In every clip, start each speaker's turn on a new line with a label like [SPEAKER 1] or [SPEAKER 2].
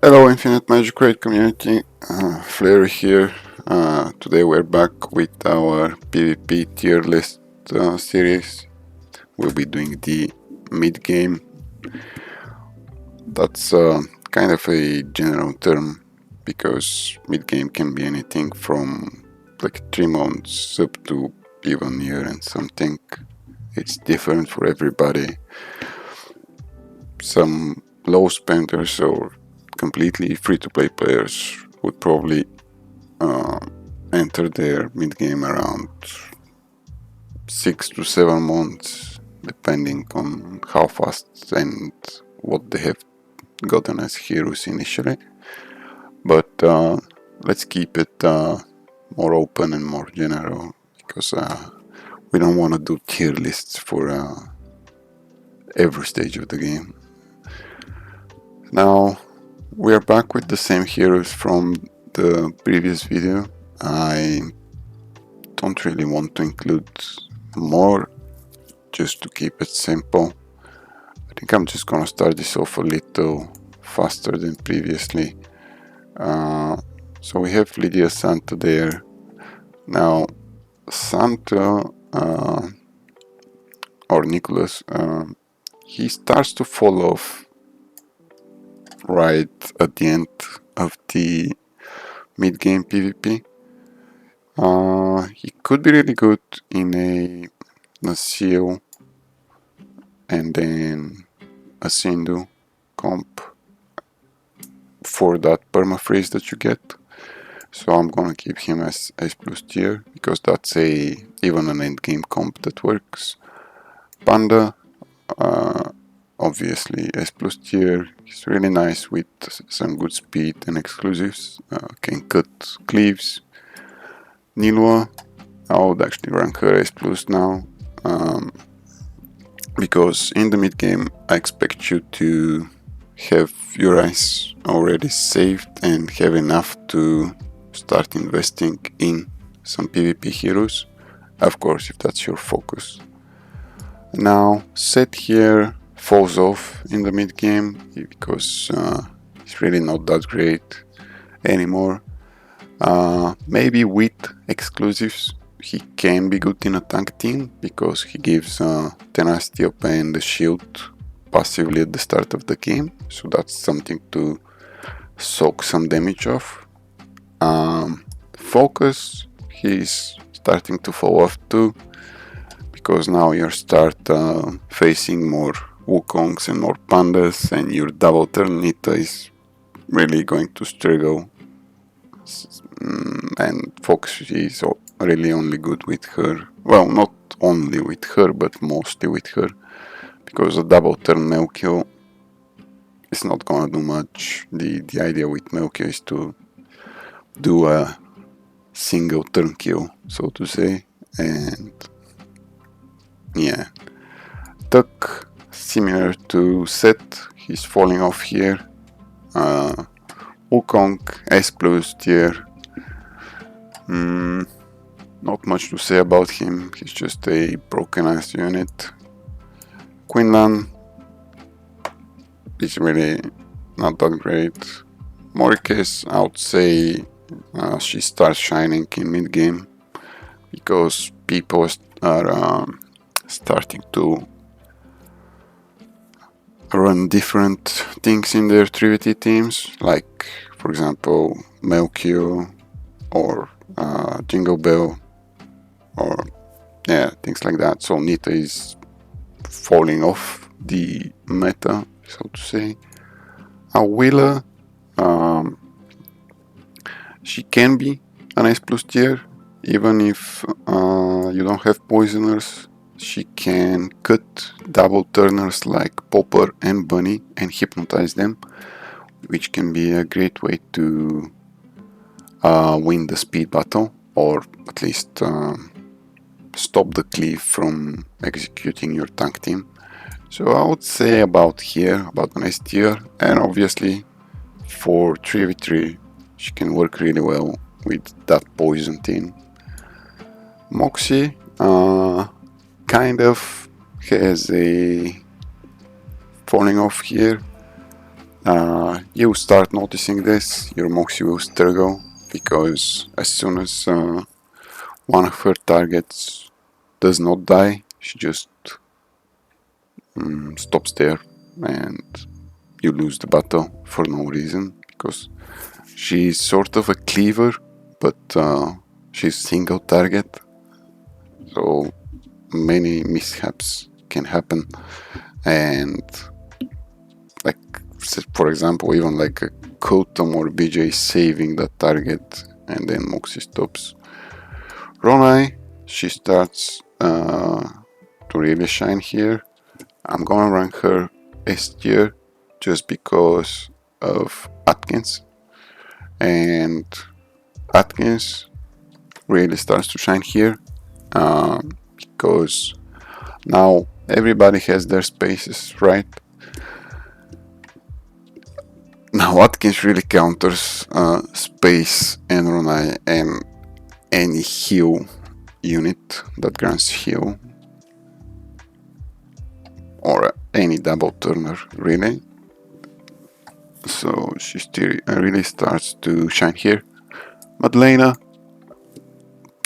[SPEAKER 1] Hello Infinite Magicraid community, Flaery here. Today we're back with our PvP tier list series. We'll be doing the mid-game. That's kind of a general term because mid-game can be anything from like 3 months up to even a year and something. It's different for everybody. Some low spenders or completely free-to-play players would probably enter their mid-game around 6 to 7 months, depending on how fast and what they have gotten as heroes initially. But let's keep it more open and more general, because we don't want to do tier lists for every stage of the game. Now we are back with the same heroes from the previous video. I don't really want to include more, just to keep it simple. I think I'm just gonna start this off a little faster than previously. So we have Lydia Santa there. Now Santa or Nicholas, he starts to fall off right at the end of the mid-game PvP. He could be really good in a seal and then a Sindhu comp for that permafreeze that you get. So I'm gonna keep him as S plus tier because that's even an endgame comp that works. Panda, obviously S plus tier. He's really nice with some good speed and exclusives. Can cut cleaves. Nilwa, I would actually rank her S plus now, because in the mid game I expect you to have your eyes already saved and have enough to start investing in some PvP heroes, of course if that's your focus. Now Set here falls off in the mid game because he's really not that great anymore. Maybe with exclusives he can be good in a tank team because he gives Tenacity up and the shield passively at the start of the game, so that's something to soak some damage off. Focus, he's starting to fall off too, because now you start facing more Wukongs and more Pandas, and your double turn Nita is really going to struggle. And Focus is really only good with her. Well, not only with her, but mostly with her, because a double turn Melkio is not gonna do much. The idea with Melkio is to do a single turn kill, so to say, and yeah. Tuck, similar to Set, he's falling off here. Wukong, S plus tier. Not much to say about him, he's just a broken ass unit. Quinlan is really not that great. Morikes, I would say she starts shining in mid game because people are starting to run different things in their 3v3 teams, like for example Melkio or Jingle Bell, or yeah, things like that. So Nita is falling off the meta, so to say. Willa, she can be an S plus tier, even if you don't have poisoners. She can cut double turners like Popper and Bunny and hypnotize them, which can be a great way to win the speed battle, or at least stop the cleave from executing your tank team. So I would say about here, about an S tier, and obviously for 3v3 she can work really well with that poison team. Moxie kind of has a falling off here. You start noticing this, your Moxie will struggle, because as soon as one of her targets does not die, she just stops there and you lose the battle for no reason, because she's sort of a cleaver, but she's single target, so many mishaps can happen. And like, for example, even like a Kotum or BJ saving that target and then Moxie stops. Ronai, she starts to really shine here. I'm gonna rank her S tier just because of Atkins, and Atkins really starts to shine here because now everybody has their spaces, right? Now Atkins really counters space and Ronai and any heal unit that grants heal, or any double turner really. So she still really starts to shine here. Madlena,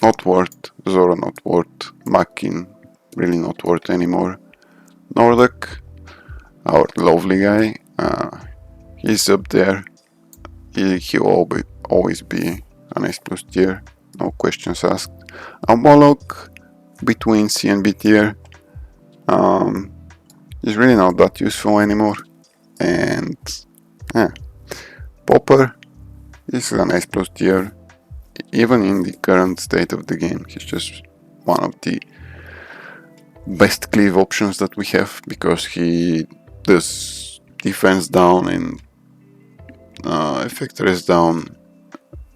[SPEAKER 1] not worth. Zora, not worth. Makin, really not worth anymore. Nordak, our lovely guy, he's up there. He'll always be an S+ tier, no questions asked. Moloch, between C and B tier, is really not that useful anymore. And Popper is an S+ tier, even in the current state of the game. He's just one of the best cleave options that we have, because he does defense down and effector is down,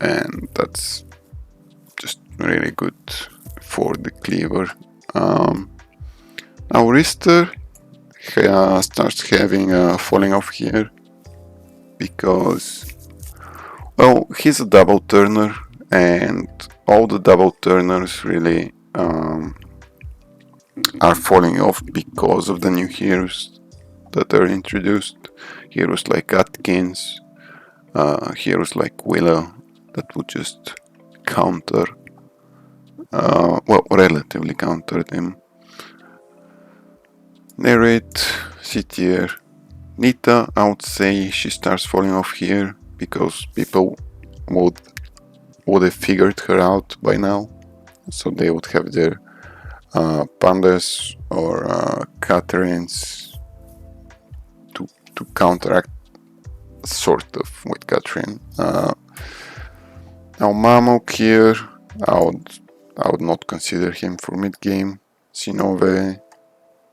[SPEAKER 1] and that's just really good for the cleaver. Now Rister starts having a falling off here, because, well, he's a double turner, and all the double turners really are falling off because of the new heroes that are introduced. Heroes like Atkins, heroes like Willow, that would just counter, well, relatively counter them. Narrate, C tier. Nita, I would say she starts falling off here, because people would have figured her out by now, so they would have their pandas or Catherines to counteract sort of with Catherine. Now Mamuk here, I would not consider him for mid game. Sinove,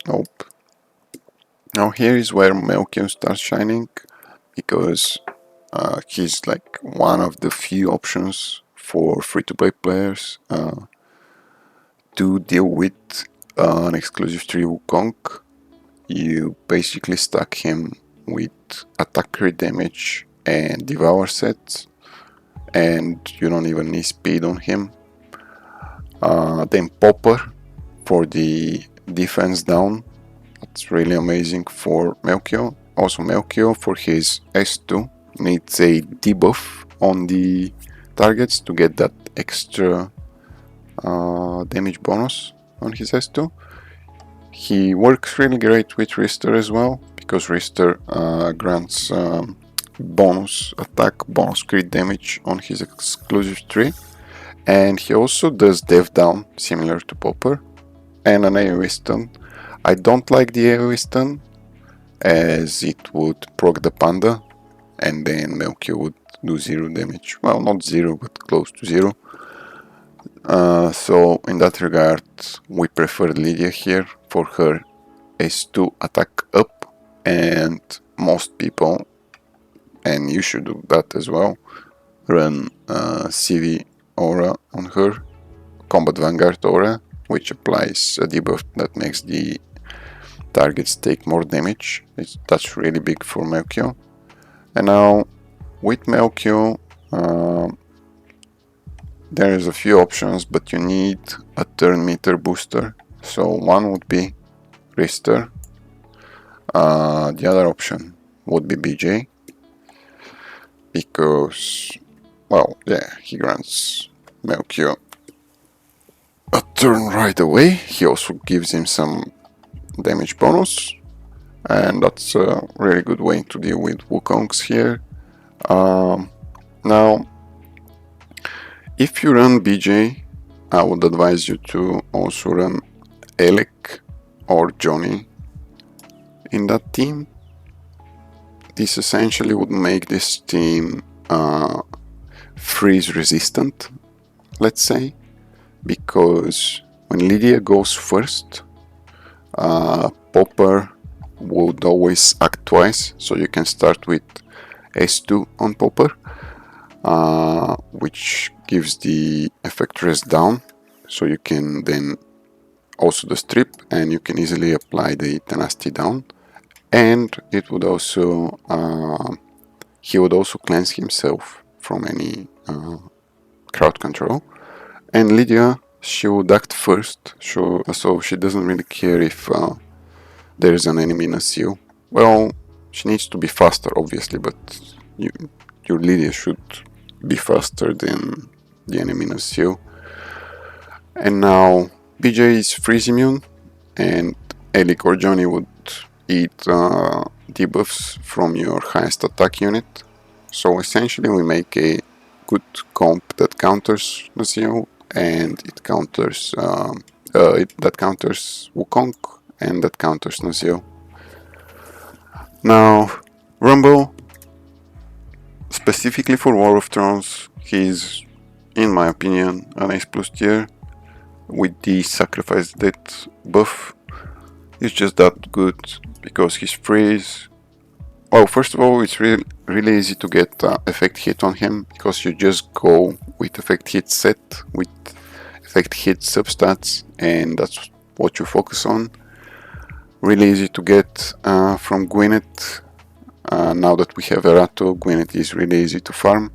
[SPEAKER 1] nope. Now here is where Melchior starts shining, because he's like one of the few options for free-to-play players to deal with an exclusive 3 Wukong. You basically stack him with attack crit damage and devour sets, and you don't even need speed on him. Then Popper for the defense down. That's really amazing for Melchior. Also Melchior for his S2 needs a debuff on the targets to get that extra damage bonus on his S2. He works really great with Rister as well, because Rister grants bonus attack, bonus crit damage on his exclusive 3, and he also does dev down, similar to Popper, and an AoE stun. I don't like the AoE stun, as it would proc the panda, and then Melchior would do 0 damage. Well, not 0, but close to 0. So in that regard, we prefer Lydia here for her S2 attack up, and most people, and you should do that as well, run CV aura on her, Combat Vanguard aura, which applies a debuff that makes the targets take more damage. That's really big for Melchior. And now with Melchior, there is a few options, but you need a turn meter booster. So one would be Rister, the other option would be BJ, because, well, yeah, he grants Melchior a turn right away. He also gives him some damage bonus, and that's a really good way to deal with Wukongs here. Now, if you run BJ, I would advise you to also run Alec or Johnny in that team. This essentially would make this team freeze resistant, let's say, because when Lydia goes first, Popper would always act twice, so you can start with S2 on Popper, which gives the effect rest down, so you can then also the strip, and you can easily apply the tenacity down, and it would also he would also cleanse himself from any crowd control. And Lydia, she would act first, so she doesn't really care if there is an enemy in a seal. Well, she needs to be faster, obviously, but your Lydia should be faster than the enemy in a seal. And now BJ is freeze immune, and Alec or Johnny would eat debuffs from your highest attack unit. So essentially we make a good comp that counters the seal, and it counters that counters Wukong, and that counters Nazio. Now, Rumble, specifically for War of Thrones, he's, in my opinion, an S+ tier. With the sacrifice death buff, he's just that good because he's freeze. Well, first of all, it's really easy to get effect hit on him, because you just go with effect hit set with effect hit substats, and that's what you focus on. Really easy to get from Gwyneth. Now that we have Erato, Gwyneth is really easy to farm.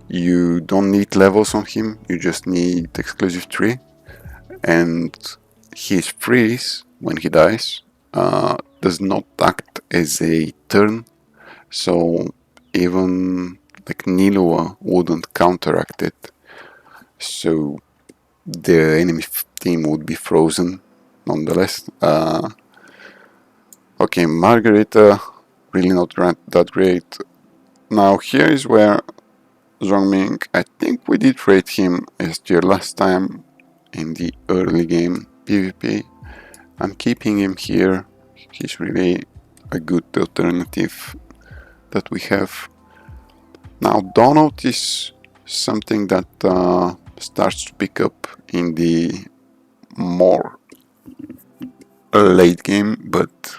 [SPEAKER 1] You don't need levels on him, you just need exclusive 3, and his freeze when he dies does not act as a turn, so even like Nilua wouldn't counteract it, so the enemy team would be frozen nonetheless. Okay, Margarita, really not that great. Now here is where Zhongming, I think we did rate him as tier last time in the early game PvP. I'm keeping him here, he's really a good alternative that we have. Now Donald is something that starts to pick up in the more late game, but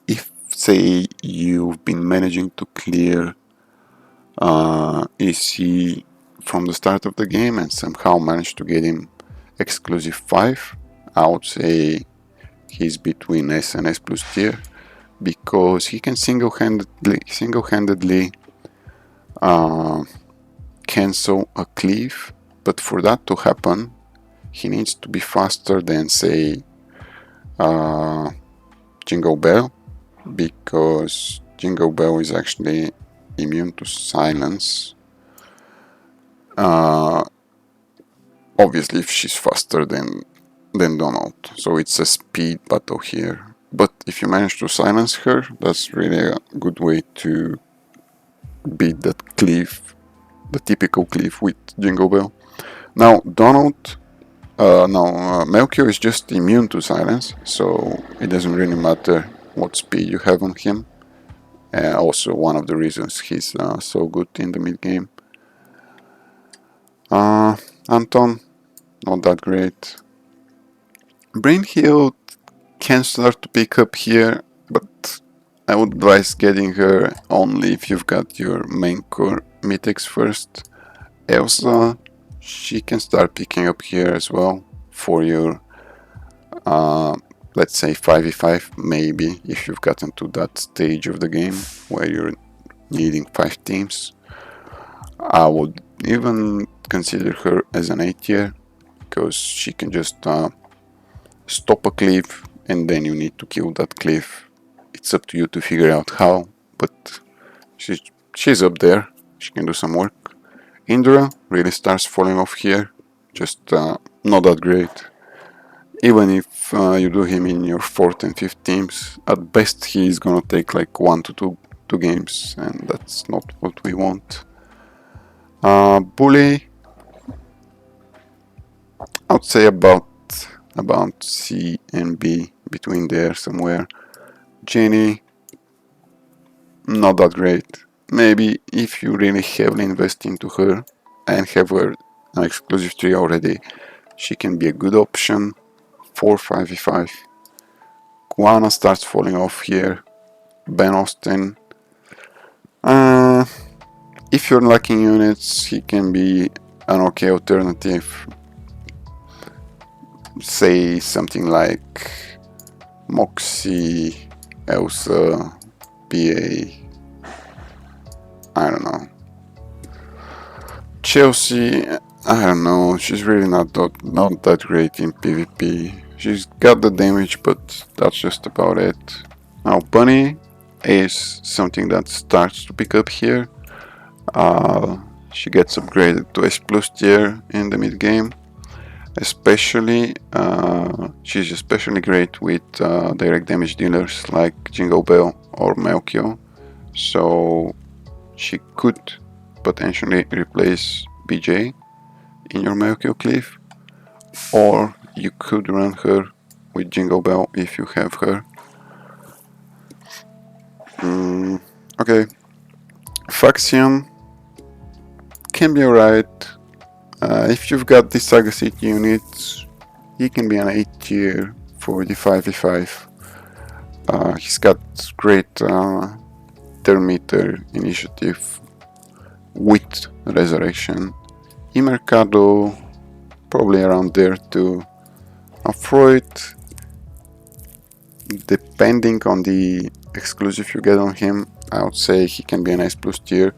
[SPEAKER 1] if, say, you've been managing to clear AC from the start of the game and somehow managed to get him exclusive 5, I would say he's between S and S+ tier, because he can single-handedly cancel a cleave, but for that to happen he needs to be faster than, say, Jingle Bell, because Jingle Bell is actually immune to silence. Obviously if she's faster than Donald, so it's a speed battle here. But if you manage to silence her, that's really a good way to beat that cleave, the typical cleave with Jingle Bell. Now Donald, Melchior is just immune to silence, so it doesn't really matter what speed you have on him. Also one of the reasons he's so good in the mid game. Anton, not that great. Brynhild can start to pick up here, but I would advise getting her only if you've got your main core mythics first. Elsa, she can start picking up here as well for your, let's say 5v5, maybe, if you've gotten to that stage of the game where you're needing 5 teams. I would even consider her as an A tier, because she can just stop a cleave and then you need to kill that cleave. It's up to you to figure out how, but she's up there she can do some work. Indra really starts falling off here, just not that great. Even if you do him in your 4th and 5th teams, at best he's gonna take like 1 to 2 games, and that's not what we want. Bully, I would say about C and B, between there somewhere. Jenny, not that great. Maybe if you really heavily invest into her and have her an exclusive tree already, she can be a good option. 4, 5v5. Guana starts falling off here. Ben Austin. If you're lacking units, he can be an okay alternative. Say something like Moxie, Elsa, PA. I don't know. Chelsea, I don't know. She's really not that great in PvP. She's got the damage, but that's just about it. Now Bunny is something that starts to pick up here. She gets upgraded to S+ tier in the mid game. Especially, she's especially great with direct damage dealers like Jingle Bell or Melkio. So she could potentially replace BJ in your Melkio cliff, or you could run her with Jingle Bell if you have her. Okay, Faxion can be alright. If you've got the Saga City units, he can be an 8 tier for the 5v5. He's got great Thermeter initiative with Resurrection. Mercado, probably around there too. Freud, depending on the exclusive you get on him, I would say he can be an S+ tier,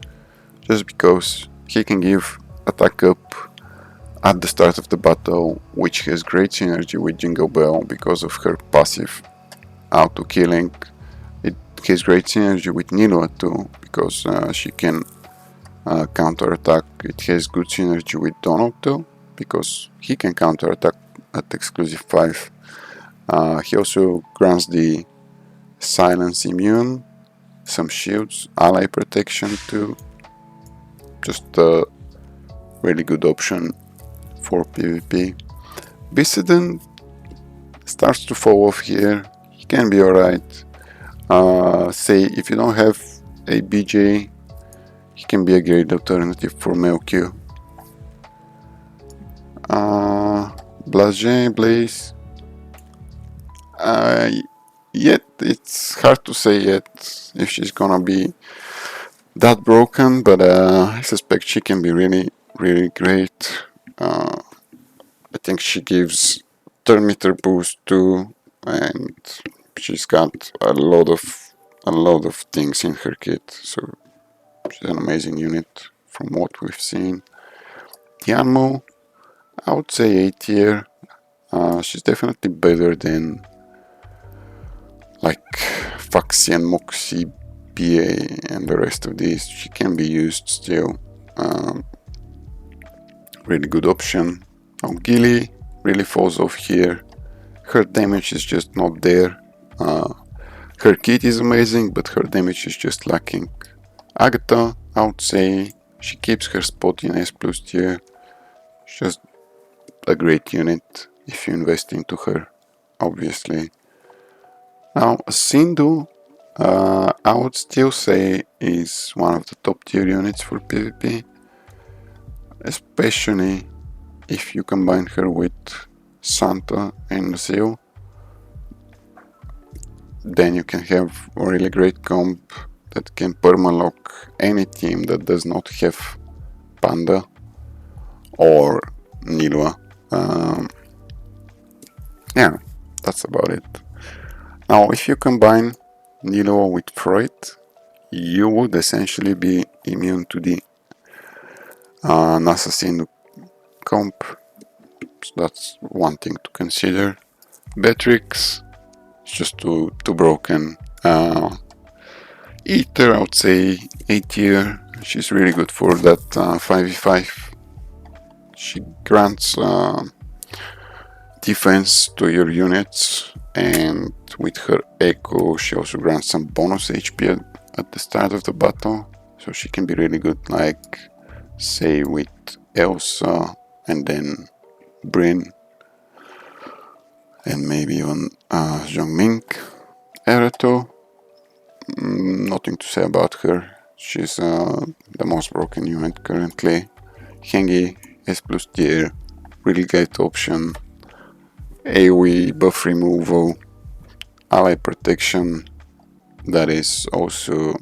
[SPEAKER 1] just because he can give attack up at the start of the battle, which has great synergy with Jingle Bell because of her passive auto killing. It has great synergy with Nilua too, because she can counter attack. It has good synergy with Donald too, because he can counter attack at exclusive 5. He also grants the silence immune, some shields, ally protection too. Just a really good option for PvP. Bisiden starts to fall off here. He can be alright. Say if you don't have a BJ, he can be a great alternative for Melkio. Blaze. Yet it's hard to say yet if she's gonna be that broken, but I suspect she can be really great. I think she gives Thermeter boost too, and she's got a lot of things in her kit, so she's an amazing unit from what we've seen. Tianmo, I would say A tier. She's definitely better than like Faxion, Moxie, PA and the rest of these. She can be used still. Really good option. Now Gilly really falls off here. Her damage is just not there. Her kit is amazing, but her damage is just lacking. Agatha, I would say she keeps her spot in S+ tier. She's just a great unit if you invest into her, obviously. Now Sindhu, I would still say is one of the top tier units for PvP, especially if you combine her with Santa and Zeal. Then you can have a really great comp that can permalock any team that does not have Panda or Nilua. Yeah, that's about it. Now, if you combine Nilua with Freud, you would essentially be immune to the Assassin comp. So that's one thing to consider. Beatrix, it's just too broken. Ether, I would say A tier. she's really good for that 5v5. She grants defense to your units, and with her echo she also grants some bonus HP at the start of the battle, so she can be really good, like say with Elsa and then Bryn and maybe even Zhongming. Erato, nothing to say about her. She's the most broken unit currently. Hengi, S plus tier, really great option. AoE buff removal, ally protection that is also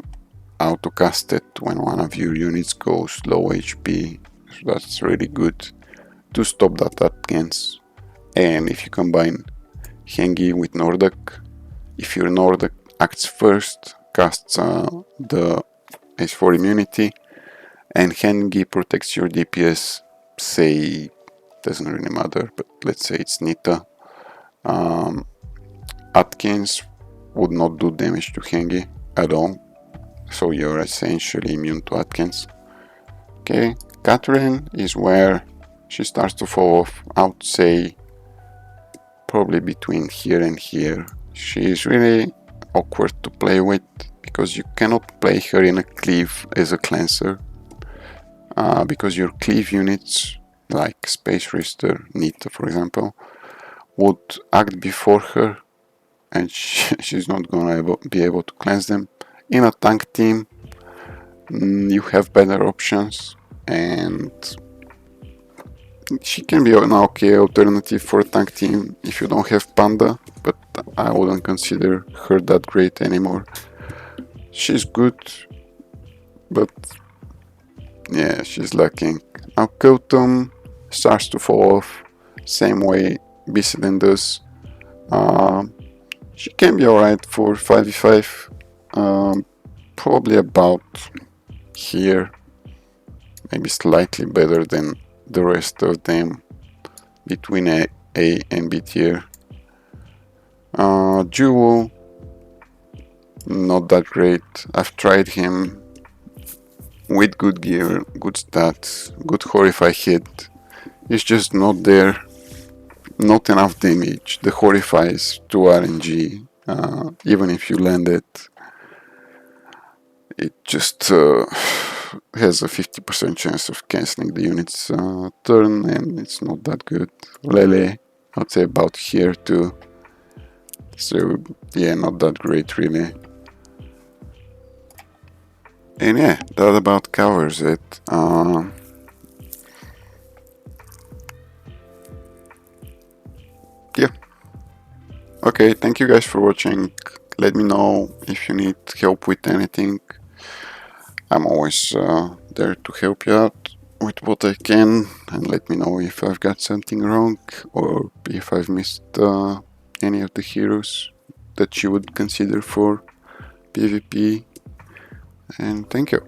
[SPEAKER 1] auto-casted when one of your units goes low HP, so that's really good to stop that against. And if you combine Hengi with Nordak, if your Nordak acts first, casts the H4 immunity, and Hengi protects your DPS, say, doesn't really matter, but let's say it's Nita, Atkins would not do damage to Hengi at all, so you're essentially immune to Atkins. Okay, Catherine is where she starts to fall off. I would say probably between here and here. She is really awkward to play with because you cannot play her in a cleave as a cleanser, because your cleave units like Space Rister, Nita for example, would act before her and she's not gonna be able to cleanse them. In a tank team you have better options, and she can be an okay alternative for a tank team if you don't have Panda, but I wouldn't consider her that great anymore. She's good, but yeah, she's lacking. Now Kotum starts to fall off, same way Bicilin does. She can be alright for 5v5, probably about here, maybe slightly better than the rest of them between A and B tier. Jewel, not that great. I've tried him with good gear, good stats, good Horrify hit. It's just not there. Not enough damage. The Horrify is 2 RNG. Even if you land it, it just has a 50% chance of cancelling the unit's turn, and it's not that good. Lele, I'd say about here too. So yeah, not that great really. And yeah, that about covers it. Yeah. Okay, thank you guys for watching. Let me know if you need help with anything. I'm always there to help you out with what I can, and let me know if I've got something wrong or if I've missed any of the heroes that you would consider for PvP. And thank you.